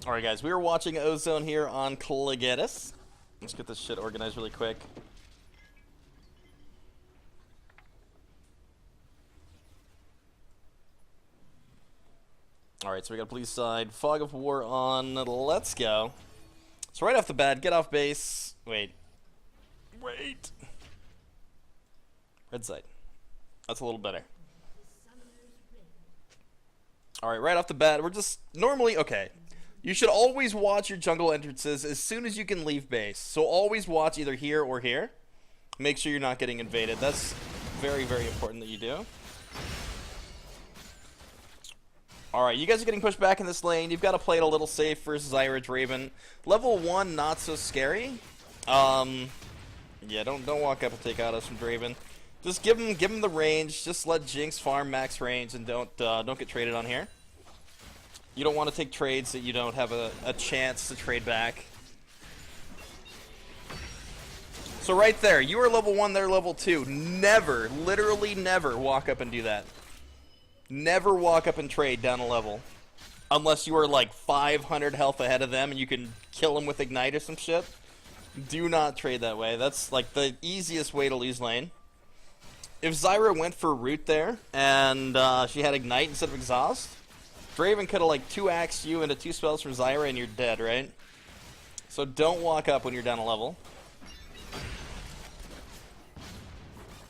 Alright guys, we are watching oZown here on Clegetis. Let's get this shit organized really quick. Alright, so we got police side, Fog of War on, let's go. So right off the bat, get off base. Wait. Red side. That's a little better. Alright, right off the bat, we're just normally, okay. You should always watch your jungle entrances as soon as you can leave base. So always watch either here or here. Make sure you're not getting invaded. That's very, very important that you do. Alright, you guys are getting pushed back in this lane. You've got to play it a little safe versus Zyra and Draven. Level 1, not so scary. Yeah, don't walk up and take autos from Draven. Just give him the range. Just let Jinx farm max range and don't get traded on here. You don't want to take trades that you don't have a chance to trade back. So right there, you are level 1, they're level 2. Never, literally never walk up and do that. Never walk up and trade down a level. Unless you are like 500 health ahead of them and you can kill them with Ignite or some shit. Do not trade that way. That's like the easiest way to lose lane. If Zyra went for root there and she had Ignite instead of Exhaust, Draven could have like 2-axed you into 2 spells from Zyra and you're dead, right? So don't walk up when you're down a level.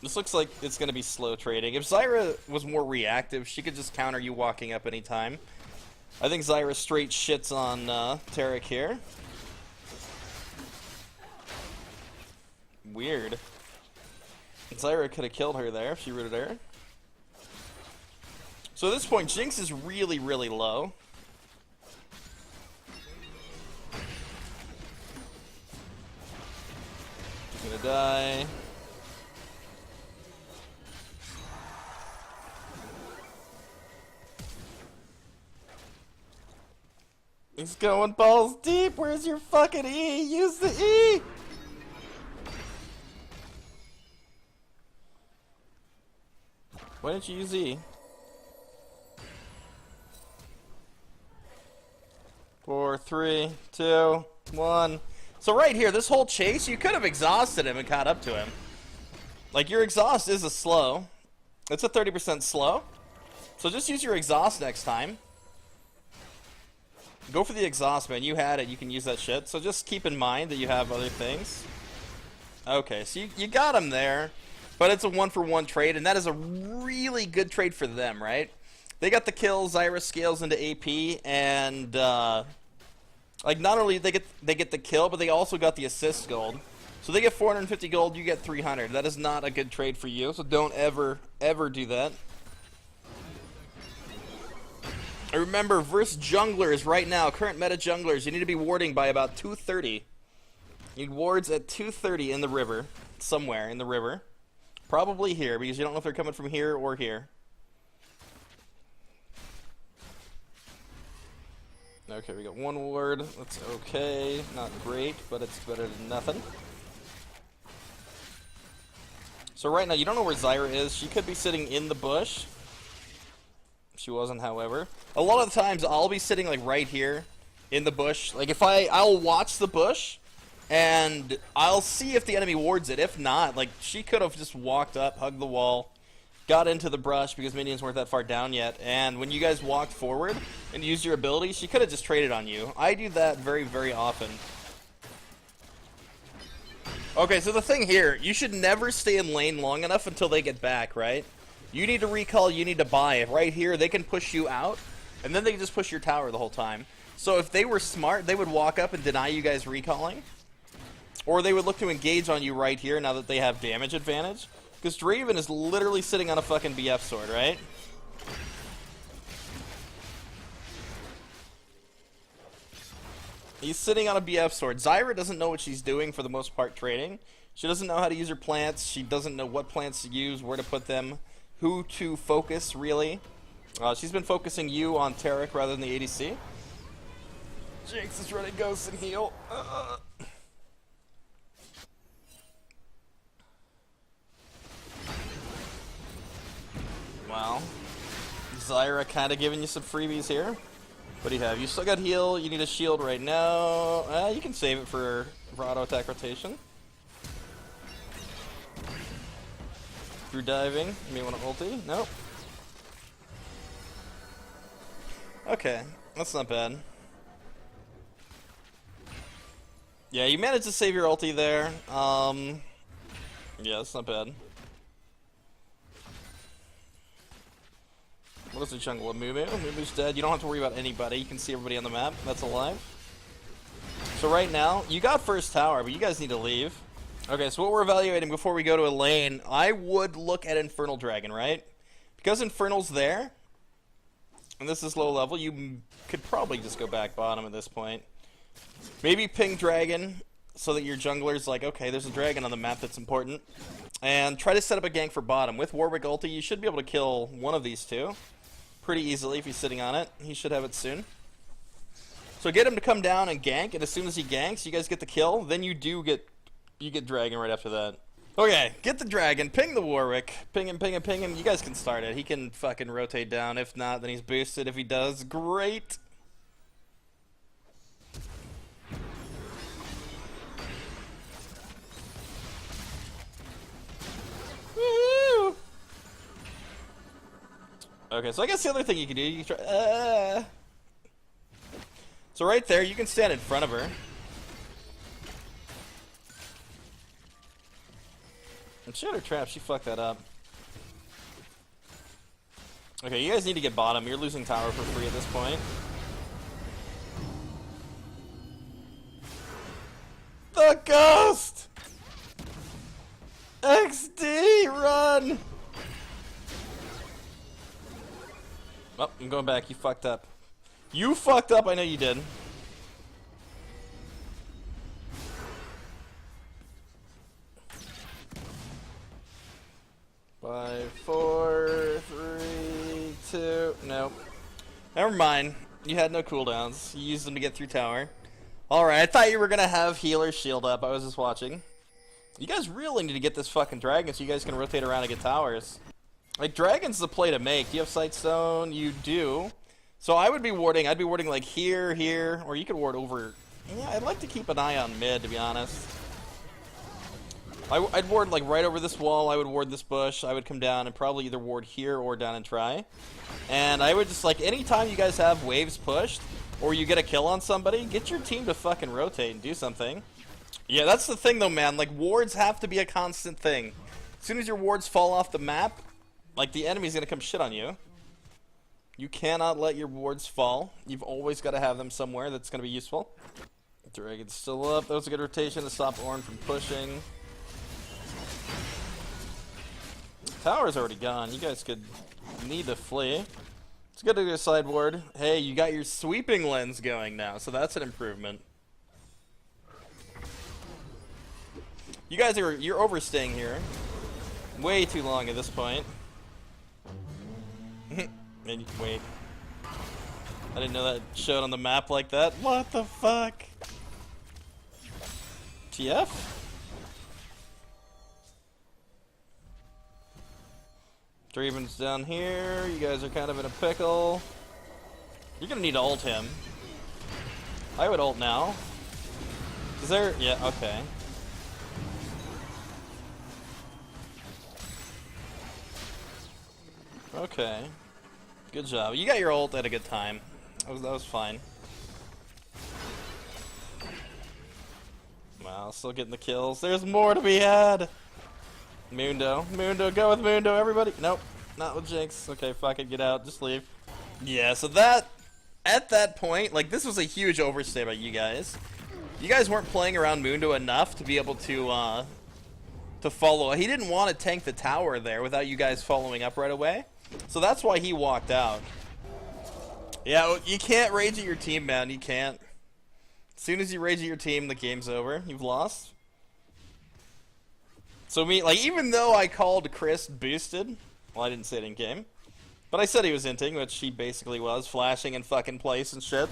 This looks like it's going to be slow trading. If Zyra was more reactive, she could just counter you walking up anytime. I think Zyra straight shits on Taric here. Weird. Zyra could have killed her there if she rooted her. So at this point, Jinx is really, really low. She's gonna die. He's going balls deep. Where's your fucking E? Use the E! Why didn't you use E? 4, 3, 2, 1. So right here, this whole chase, you could have exhausted him and caught up to him. Like, your exhaust is a slow. It's a 30% slow. So just use your exhaust next time. Go for the exhaust, man. You had it. You can use that shit. So just keep in mind that you have other things. Okay, so you got him there. But it's a 1-for-1 trade, and that is a really good trade for them, right? They got the kill, Zyra scales into AP, and like not only they get the kill, but they also got the assist gold. So they get 450 gold, you get 300. That is not a good trade for you, so don't ever do that. And remember, versus junglers right now, current meta junglers, you need to be warding by about 230. You need wards at 230 in the river, somewhere in the river. Probably here, because you don't know if they're coming from here or here. Okay, we got 1 ward. That's okay. Not great, but it's better than nothing. So right now, you don't know where Zyra is. She could be sitting in the bush. She wasn't, however. A lot of the times, I'll be sitting like right here in the bush. Like if I'll watch the bush, and I'll see if the enemy wards it. If not, like she could have just walked up, hugged the wall, got into the brush because minions weren't that far down yet, and when you guys walked forward and used your ability, she could have just traded on you. I do that very, very often. Okay, so the thing here, you should never stay in lane long enough until they get back, right? You need to recall, you need to buy. Right here, they can push you out, and then they can just push your tower the whole time. So if they were smart, they would walk up and deny you guys recalling. Or they would look to engage on you right here now that they have damage advantage. Because Draven is literally sitting on a fucking BF sword, right? He's sitting on a BF sword. Zyra doesn't know what she's doing for the most part trading. She doesn't know how to use her plants. She doesn't know what plants to use, where to put them, who to focus, really. She's been focusing you on Taric rather than the ADC. Jinx is running ghosts and heal. Well, Zyra kind of giving you some freebies here. What do you have? You still got heal. You need a shield right now. You can save it for auto attack rotation. Through diving. You may want to ulti. Nope. Okay, that's not bad. Yeah, you managed to save your ulti there. Yeah, that's not bad. What is the jungle of Mumu? Mumu's dead. You don't have to worry about anybody. You can see everybody on the map. That's alive. So right now, you got first tower, but you guys need to leave. Okay, so what we're evaluating before we go to a lane, I would look at Infernal Dragon, right? Because Infernal's there, and this is low level, you could probably just go back bottom at this point. Maybe ping Dragon, so that your jungler's like, okay, there's a dragon on the map that's important. And try to set up a gank for bottom. With Warwick ulti, you should be able to kill one of these two pretty easily if he's sitting on it. He should have it soon. So get him to come down and gank, and as soon as he ganks, you guys get the kill. Then you get dragon right after that. Okay, get the dragon, ping the Warwick, ping him, ping him, ping him. You guys can start it. He can fucking rotate down. If not, then he's boosted. If he does, great. Woo! Okay, so I guess the other thing you can do, you can try. So right there, you can stand in front of her. And she had her trap, she fucked that up. Okay, you guys need to get bottom. You're losing tower for free at this point. The ghost! XD, run! Oh, I'm going back. You fucked up. You fucked up, I know you did. Five, four, three, two. Nope. Never mind. You had no cooldowns. You used them to get through tower. Alright, I thought you were gonna have healer shield up. I was just watching. You guys really need to get this fucking dragon so you guys can rotate around and get towers. Like, dragon's the play to make. Do you have Sightstone? You do. So I would be warding. I'd be warding like here, here, or you could ward over. Yeah, I'd like to keep an eye on mid, to be honest. I'd ward like right over this wall. I would ward this bush. I would come down and probably either ward here or down and try. And I would just like, anytime you guys have waves pushed or you get a kill on somebody, get your team to fucking rotate and do something. Yeah, that's the thing though, man. Like, wards have to be a constant thing. As soon as your wards fall off the map, like, the enemy's gonna come shit on you. You cannot let your wards fall. You've always got to have them somewhere that's gonna be useful. Dragon's still up. That was a good rotation to stop Ornn from pushing. Tower's already gone. You guys could need to flee. It's good to do a sideboard. Hey, you got your sweeping lens going now, so that's an improvement. You guys you're overstaying here. Way too long at this point. And wait. I didn't know that showed on the map like that. What the fuck? TF? Draven's down here. You guys are kind of in a pickle. You're gonna need to ult him. I would ult now. Is there? Yeah, okay. Okay. Good job. You got your ult at a good time. That was fine. Wow, still getting the kills. There's more to be had. Mundo. Mundo, go with Mundo, everybody. Nope. Not with Jinx. Okay, fuck it, get out. Just leave. Yeah, so that, at that point, like, this was a huge overstay by you guys. You guys weren't playing around Mundo enough to be able to follow. He didn't want to tank the tower there without you guys following up right away. So that's why he walked out. Yeah, you can't rage at your team, man. You can't. As soon as you rage at your team, the game's over. You've lost. So even though I called Chris boosted, well, I didn't say it in game, but I said he was inting, which he basically was, flashing in fucking place and shit.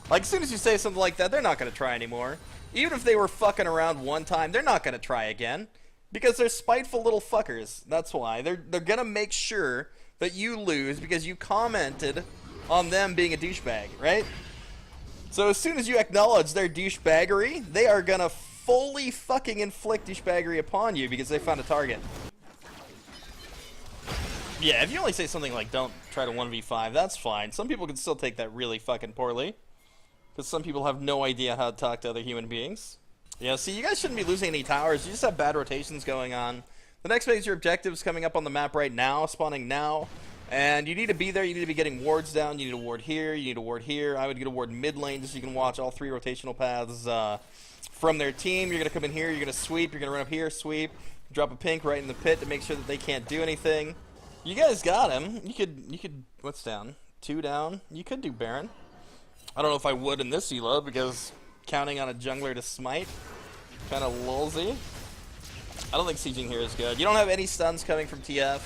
Like, as soon as you say something like that, they're not gonna try anymore. Even if they were fucking around one time, they're not gonna try again. Because they're spiteful little fuckers. That's why. They're gonna make sure that you lose because you commented on them being a douchebag, right? So as soon as you acknowledge their douchebaggery, they are gonna fully fucking inflict douchebaggery upon you because they found a target. Yeah, if you only say something like, don't try to 1v5, that's fine. Some people can still take that really fucking poorly. Because some people have no idea how to talk to other human beings. Yeah, see, you guys shouldn't be losing any towers. You just have bad rotations going on. The next major objective is coming up on the map right now, spawning now. And you need to be there. You need to be getting wards down. You need a ward here. You need a ward here. I would get a ward mid lane just so you can watch all 3 rotational paths from their team. You're going to come in here. You're going to sweep. You're going to run up here, sweep. Drop a pink right in the pit to make sure that they can't do anything. You guys got him. You could, what's down? 2 down. You could do Baron. I don't know if I would in this elo because counting on a jungler to smite kind of lulzy. I don't think sieging here is good. You don't have any stuns coming from TF.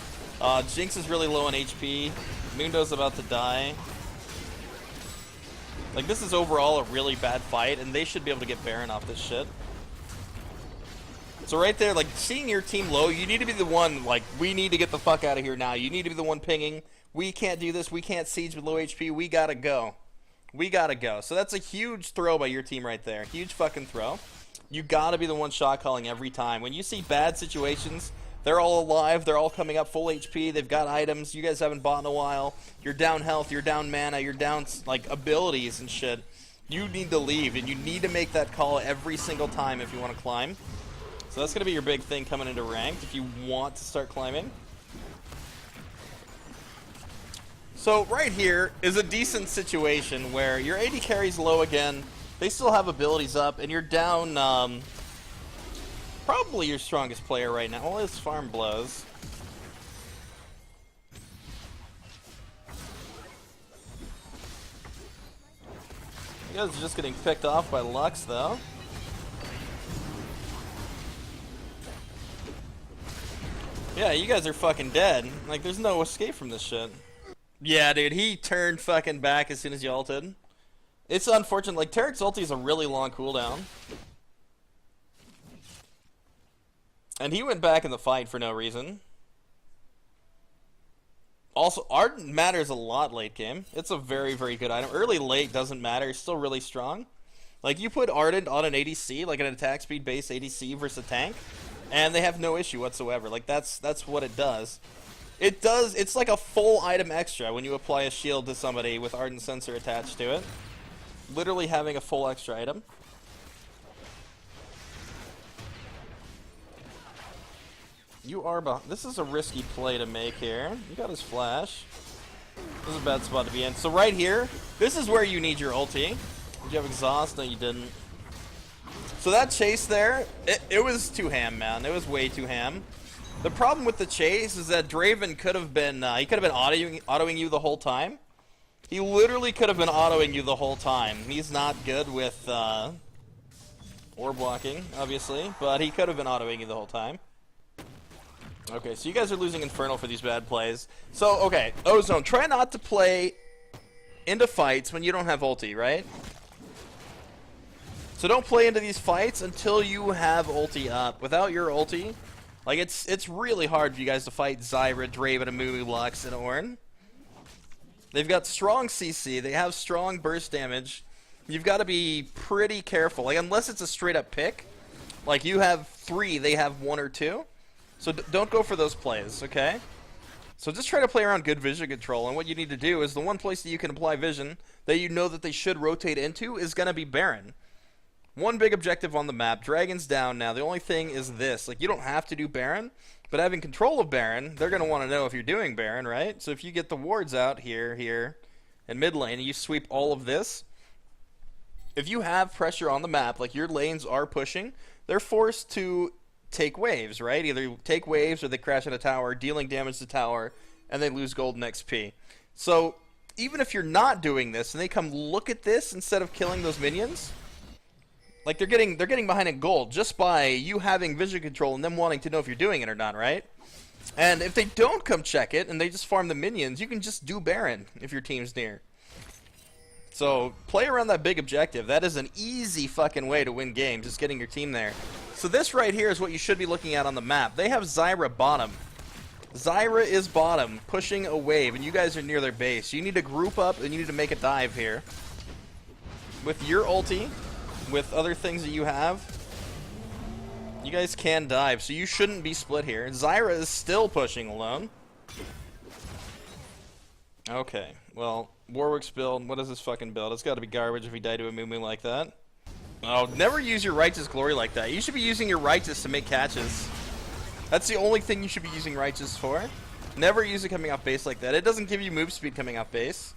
Jinx is really low on HP. Mundo's about to die. Like, this is overall a really bad fight, and they should be able to get Baron off this shit. So right there, like, seeing your team low, you need to be the one, like, we need to get the fuck out of here now. You need to be the one pinging. We can't do this. We can't siege with low HP. We gotta go. We gotta go. So that's a huge throw by your team right there. Huge fucking throw. You gotta be the one shot calling every time. When you see bad situations, they're all alive. They're all coming up full HP. They've got items. You guys haven't bought in a while. You're down health. You're down mana. You're down, like, abilities and shit. You need to leave, and you need to make that call every single time if you want to climb. So that's going to be your big thing coming into ranked if you want to start climbing. So right here is a decent situation where your AD carry's low again. They still have abilities up, and you're down probably your strongest player right now. Well, his farm blows. You guys are just getting picked off by Lux, though. Yeah, you guys are fucking dead. Like, there's no escape from this shit. Yeah, dude, he turned fucking back as soon as you ulted. It's unfortunate. Like, Taric's ulti is a really long cooldown. And he went back in the fight for no reason. Also, Ardent matters a lot late game. It's a very, very good item. Early, late doesn't matter. It's still really strong. Like, you put Ardent on an ADC, like an attack speed based ADC versus a tank, and they have no issue whatsoever. Like, that's what it does. It's like a full item extra when you apply a shield to somebody with Ardent Sensor attached to it. Literally having a full extra item. You are behind. This is a risky play to make here. You got his flash. This is a bad spot to be in. So right here, this is where you need your ulti. Did you have exhaust? No, you didn't. So that chase there, it was too ham, man. It was way too ham. The problem with the chase is that Draven could have been, he could have been autoing you the whole time. He literally could have been autoing you the whole time. He's not good with orb blocking, obviously, but he could have been autoing you the whole time. Okay, so you guys are losing Infernal for these bad plays. So, okay, oZown, try not to play into fights when you don't have ulti, right? So don't play into these fights until you have ulti up. Without your ulti, like, it's really hard for you guys to fight Zyra, Draven, Amumu, Lux, and Ornn. They've got strong CC, they have strong burst damage. You've got to be pretty careful. Like, unless it's a straight up pick, like you have 3, they have 1 or 2. So don't go for those plays, okay? So just try to play around good vision control, and what you need to do is the one place that you can apply vision that you know that they should rotate into is going to be Baron. One big objective on the map, Dragon's down now. The only thing is this, like, you don't have to do Baron, but having control of Baron, they're going to want to know if you're doing Baron, right? So if you get the wards out here, here, and mid lane, and you sweep all of this, if you have pressure on the map, like your lanes are pushing, they're forced to take waves, right? Either take waves or they crash at a tower, dealing damage to tower, and they lose gold and XP. So even if you're not doing this and they come look at this instead of killing those minions, like they're getting behind in gold just by you having vision control and them wanting to know if you're doing it or not, right? And if they don't come check it and they just farm the minions, you can just do Baron if your team's near. So play around that big objective. That is an easy fucking way to win games, just getting your team there. So this right here is what you should be looking at on the map. They have Zyra bottom. Zyra is bottom, pushing a wave, and you guys are near their base. You need to group up, and you need to make a dive here. with your ulti, with other things that you have, you guys can dive, so you shouldn't be split here. Zyra is still pushing alone. Okay, well, Warwick's build, what is this fucking build? It's gotta be garbage if he died to a Moo like that. Oh, never use your Righteous Glory like that. You should be using your Righteous to make catches. That's the only thing you should be using Righteous for. Never use it coming off base like that. It doesn't give you move speed coming off base.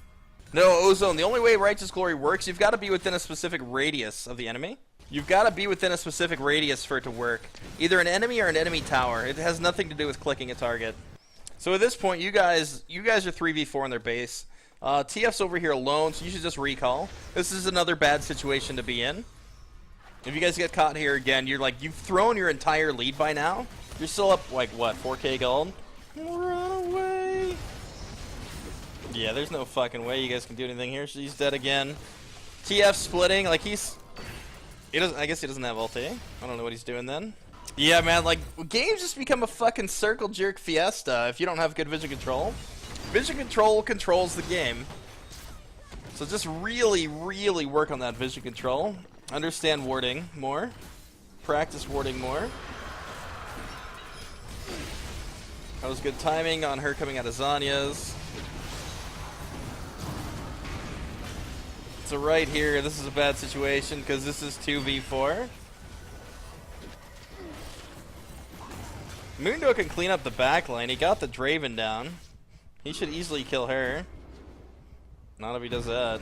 No, oZown, the only way Righteous Glory works, you've got to be within a specific radius of the enemy. You've got to be within a specific radius for it to work. Either an enemy or an enemy tower. It has nothing to do with clicking a target. So at this point, you guys are 3v4 on their base. TF's over here alone, so you should just recall. This is another bad situation to be in. If you guys get caught here again, you're like, you've thrown your entire lead by now. You're still up, like, what, 4k gold? Run away. Yeah, there's no fucking way you guys can do anything here. She's dead again. TF splitting, like he doesn't, I guess he doesn't have ulti. I don't know what he's doing then. Yeah, man, like, games just become a fucking circle jerk fiesta if you don't have good vision control. Vision control controls the game. So just really, really work on that vision control. Understand warding more. Practice warding more. That was good timing on her coming out of Zanya's. So right here, this is a bad situation because this is 2v4. Mundo can clean up the back line. He got the Draven down. He should easily kill her. Not if he does that.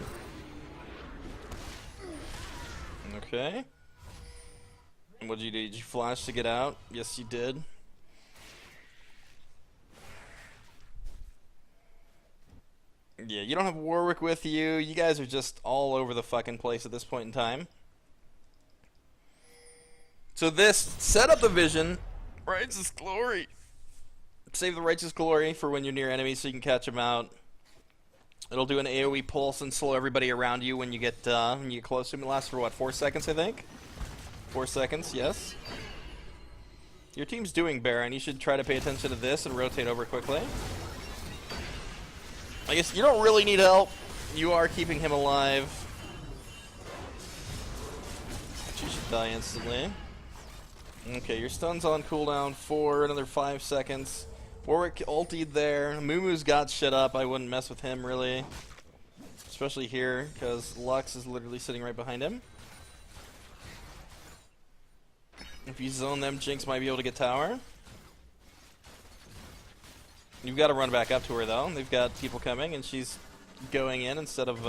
Okay. What'd you do? Did you flash to get out? Yes, you did. Yeah, you don't have Warwick with you. You guys are just all over the fucking place at this point in time. So this, set up the vision. Righteous Glory. Save the Righteous Glory for when you're near enemies so you can catch them out. It'll do an AoE pulse and slow everybody around you when you get close to them. It lasts for what, 4 seconds, I think? 4 seconds, yes. Your team's doing Baron. You should try to pay attention to this and rotate over quickly. I guess you don't really need help. You are keeping him alive. But you should die instantly. Okay, your stun's on cooldown for another 5 seconds. Warwick ultied there. Mumu's got shit up. I wouldn't mess with him, really. Especially here, because Lux is literally sitting right behind him. If you zone them, Jinx might be able to get tower. You've got to run back up to her, though. They've got people coming, and she's going in instead of,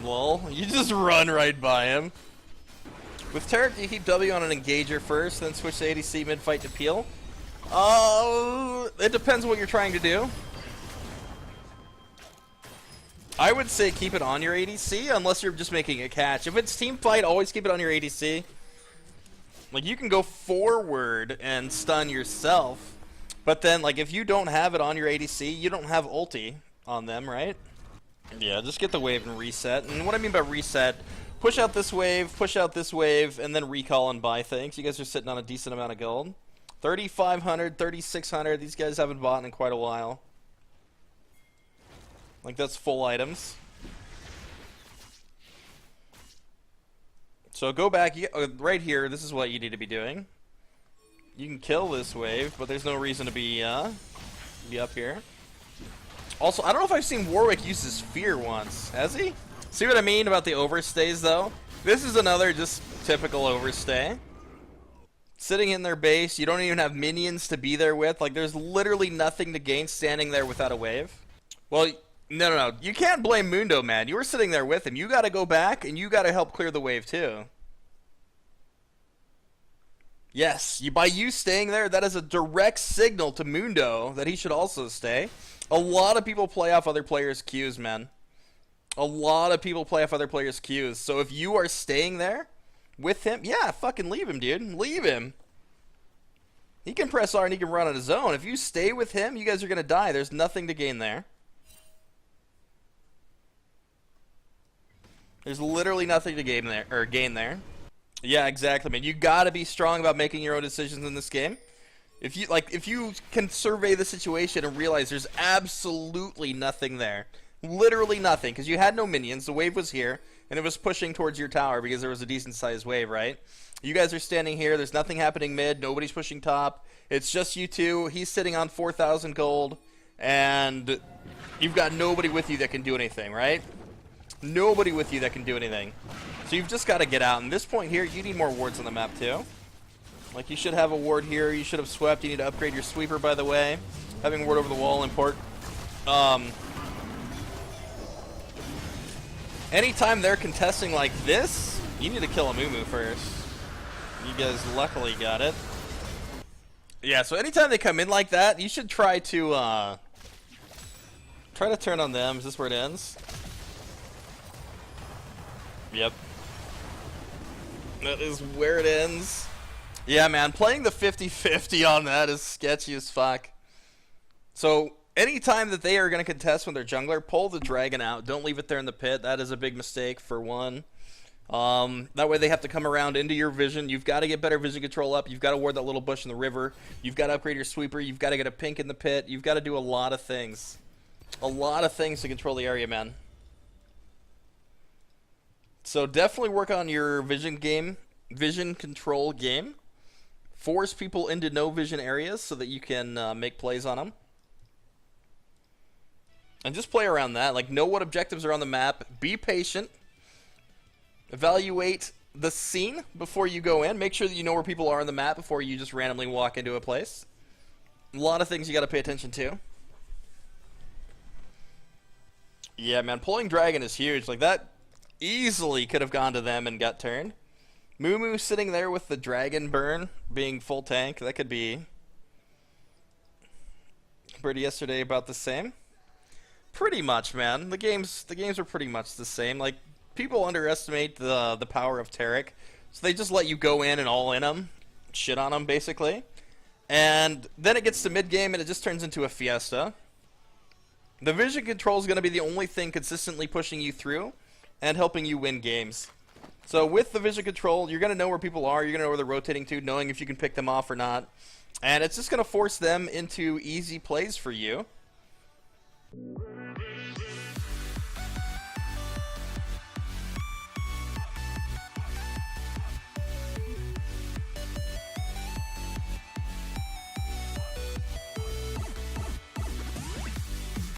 lol. You just run right by him. With Taric, you keep W on an engager first, then switch to ADC mid-fight to peel. It depends what you're trying to do. I would say keep it on your ADC, unless you're just making a catch. If it's team fight, always keep it on your ADC. Like, you can go forward and stun yourself, but then, like, if you don't have it on your ADC, you don't have ulti on them, right? Yeah, just get the wave and reset. And what I mean by reset, push out this wave, and then recall and buy things. You guys are sitting on a decent amount of gold. 3,500, 3,600. These guys haven't bought in quite a while. Like, that's full items. So go back. Right here, this is what you need to be doing. You can kill this wave, but there's no reason to be up here. Also, I don't know if I've seen Warwick use his Fear once. Has he? See what I mean about the overstays, though? This is another just typical overstay. Sitting in their base, you don't even have minions to be there with. Like, there's literally nothing to gain standing there without a wave. Well, no. You can't blame Mundo, man. You were sitting there with him. You gotta go back, and you gotta help clear the wave, too. Yes, by you staying there, that is a direct signal to Mundo that he should also stay. A lot of people play off other players' Qs, man. A lot of people play off other players' Qs. So if you are staying there with him, yeah, fucking leave him, dude. Leave him. He can press R and he can run on his own. If you stay with him, you guys are going to die. There's nothing to gain there. There's literally nothing to gain there. Yeah, exactly, man. You got to be strong about making your own decisions in this game. If you can survey the situation and realize there's absolutely nothing there. Literally nothing, because you had no minions. The wave was here. and it was pushing towards your tower because there was a decent sized wave, right? You guys are standing here, there's nothing happening mid, nobody's pushing top, it's just you two, he's sitting on 4,000 gold, and you've got nobody with you that can do anything, right? Nobody with you that can do anything. So you've just got to get out. And this point here, you need more wards on the map too. Like, you should have a ward here, you should have swept, you need to upgrade your sweeper, by the way. Having a ward over the wall important. Anytime they're contesting like this, you need to kill a Moo first. You guys luckily got it. Yeah, so anytime they come in like that, you should try to turn on them. Is this where it ends? Yep. That is where it ends. Yeah, man, playing the 50-50 on that is sketchy as fuck. So, anytime that they are going to contest with their jungler, pull the dragon out. Don't leave it there in the pit. That is a big mistake, for one. That way they have to come around into your vision. You've got to get better vision control up. You've got to ward that little bush in the river. You've got to upgrade your sweeper. You've got to get a pink in the pit. You've got to do a lot of things. A lot of things to control the area, man. So definitely work on your vision control game. Force people into no vision areas so that you can make plays on them. And just play around that. Like, know what objectives are on the map. Be patient. Evaluate the scene before you go in. Make sure that you know where people are on the map before you just randomly walk into a place. A lot of things you got to pay attention to. Yeah, man, pulling dragon is huge. Like, that easily could have gone to them and got turned. Moo sitting there with the dragon burn being full tank. That could be, compared to yesterday, about the same. Pretty much, man. The games are pretty much the same. Like, people underestimate the power of Taric, so they just let you go in and all in them, shit on them basically, and then it gets to mid game and it just turns into a fiesta. The vision control is going to be the only thing consistently pushing you through and helping you win games. So with the vision control, you're going to know where people are, you're going to know where they're rotating to, knowing if you can pick them off or not, and it's just going to force them into easy plays for you.